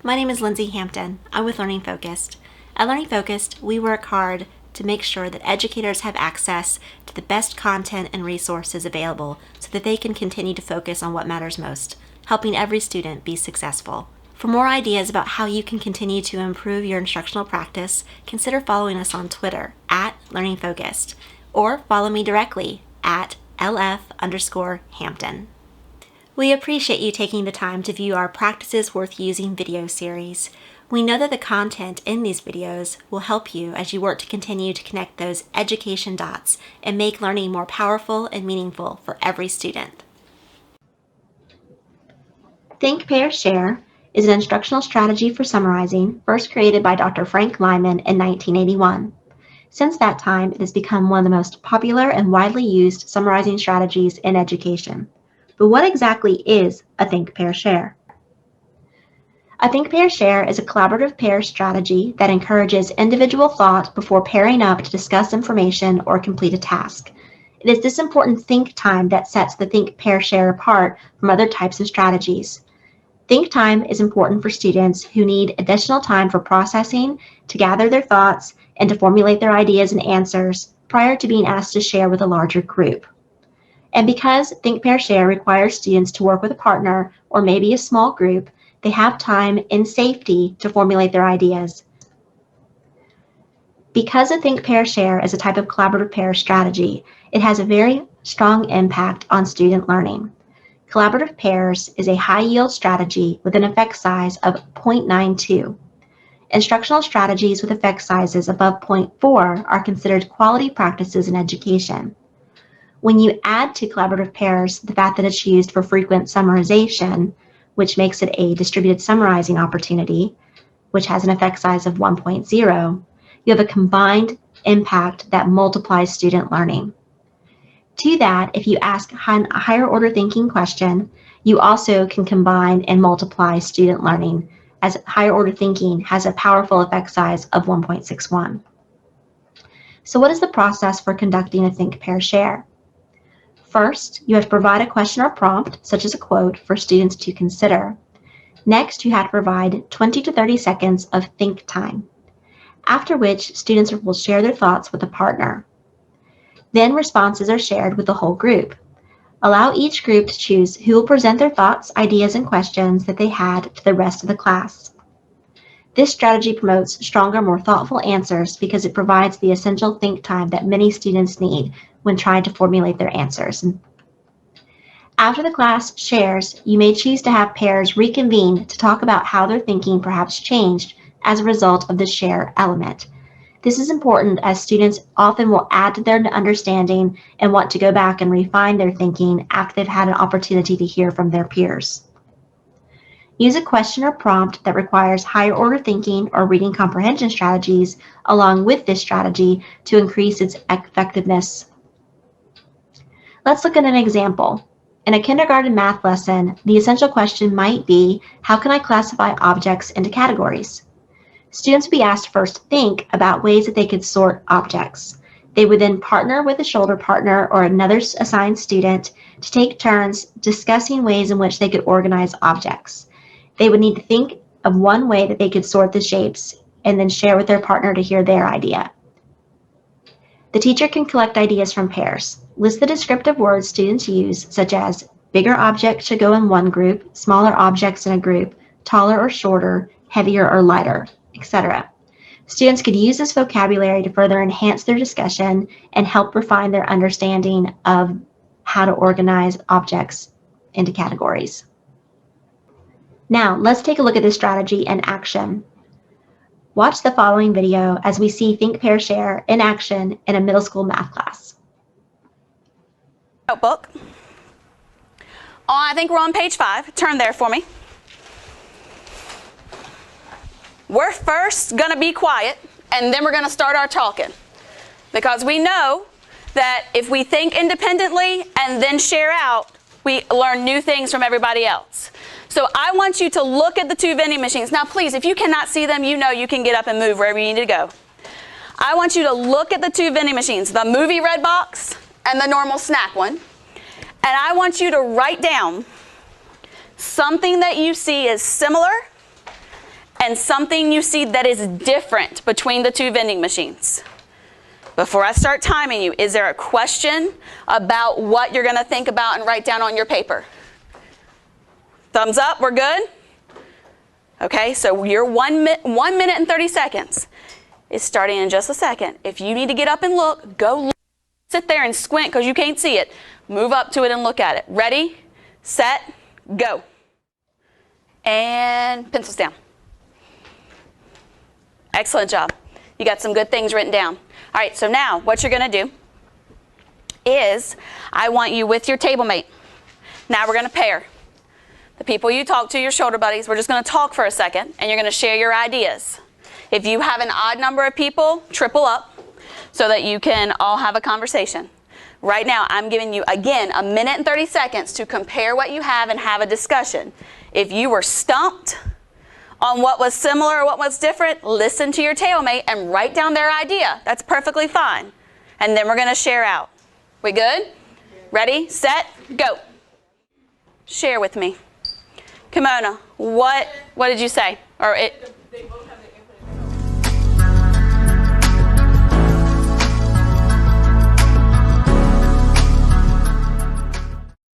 my name is Lindsay Hampton. I'm with Learning Focused. At Learning Focused, we work hard to make sure that educators have access to the best content and resources available so that they can continue to focus on what matters most, helping every student be successful. For more ideas about how you can continue to improve your instructional practice, consider following us on Twitter at Learning Focused, or follow me directly at LF_Hampton. We appreciate you taking the time to view our Practices Worth Using video series. We know that the content in these videos will help you as you work to continue to connect those education dots and make learning more powerful and meaningful for every student. Think, Pair, Share is an instructional strategy for summarizing first created by Dr. Frank Lyman in 1981. Since that time, it has become one of the most popular and widely used summarizing strategies in education. But what exactly is a Think, Pair, Share? A Think, Pair, Share is a collaborative pair strategy that encourages individual thought before pairing up to discuss information or complete a task. It is this important think time that sets the Think, Pair, Share apart from other types of strategies. Think time is important for students who need additional time for processing, to gather their thoughts, and to formulate their ideas and answers prior to being asked to share with a larger group. And because Think, Pair, Share requires students to work with a partner or maybe a small group, they have time in safety to formulate their ideas. Because a Think, Pair, Share is a type of collaborative pair strategy, it has a very strong impact on student learning. Collaborative pairs is a high-yield strategy with an effect size of 0.92. Instructional strategies with effect sizes above 0.4 are considered quality practices in education. When you add to collaborative pairs the fact that it's used for frequent summarization, which makes it a distributed summarizing opportunity, which has an effect size of 1.0, you have a combined impact that multiplies student learning. To that, if you ask a higher order thinking question, you also can combine and multiply student learning, as higher order thinking has a powerful effect size of 1.61. So what is the process for conducting a Think, Pair, Share? First, you have to provide a question or prompt, such as a quote, for students to consider. Next, you have to provide 20 to 30 seconds of think time, after which students will share their thoughts with a partner. Then responses are shared with the whole group. Allow each group to choose who will present their thoughts, ideas, and questions that they had to the rest of the class. This strategy promotes stronger, more thoughtful answers because it provides the essential think time that many students need when trying to formulate their answers. After the class shares, you may choose to have pairs reconvene to talk about how their thinking perhaps changed as a result of the share element. This is important as students often will add to their understanding and want to go back and refine their thinking after they've had an opportunity to hear from their peers. Use a question or prompt that requires higher order thinking or reading comprehension strategies along with this strategy to increase its effectiveness. Let's look at an example. In a kindergarten math lesson, the essential question might be, how can I classify objects into categories? Students would be asked to first think about ways that they could sort objects. They would then partner with a shoulder partner or another assigned student to take turns discussing ways in which they could organize objects. They would need to think of one way that they could sort the shapes and then share with their partner to hear their idea. The teacher can collect ideas from pairs. List the descriptive words students use, such as bigger objects should go in one group, smaller objects in a group, taller or shorter, heavier or lighter, etc. Students could use this vocabulary to further enhance their discussion and help refine their understanding of how to organize objects into categories. Now, let's take a look at this strategy in action. Watch the following video as we see Think, Pair, Share in action in a middle school math class. Notebook. I think we're on page 5. Turn there for me. We're first going to be quiet, and then we're going to start our talking. Because we know that if we think independently and then share out, we learn new things from everybody else. So I want you to look at the two vending machines. Now please, if you cannot see them, you know you can get up and move wherever you need to go. I want you to look at the two vending machines, the movie red box and the normal snack one. And I want you to write down something that you see is similar and something you see that is different between the two vending machines. Before I start timing you, is there a question about what you're going to think about and write down on your paper? Thumbs up, we're good? Okay, so your 1 minute and 30 seconds is starting in just a second. If you need to get up and look, go look. Sit there and squint because you can't see it. Move up to it and look at it. Ready, set, go. And pencils down. Excellent job. You got some good things written down. All right, so now what you're going to do is I want you with your table mate. Now we're going to pair. The people you talk to, your shoulder buddies, we're just going to talk for a second, and you're going to share your ideas. If you have an odd number of people, triple up so that you can all have a conversation. Right now, I'm giving you, again, 1 minute and 30 seconds to compare what you have and have a discussion. If you were stumped on what was similar or what was different, listen to your tailmate and write down their idea. That's perfectly fine. And then we're going to share out. We good? Ready, set, go. Share with me. Kimona, what did you say? Or it? They both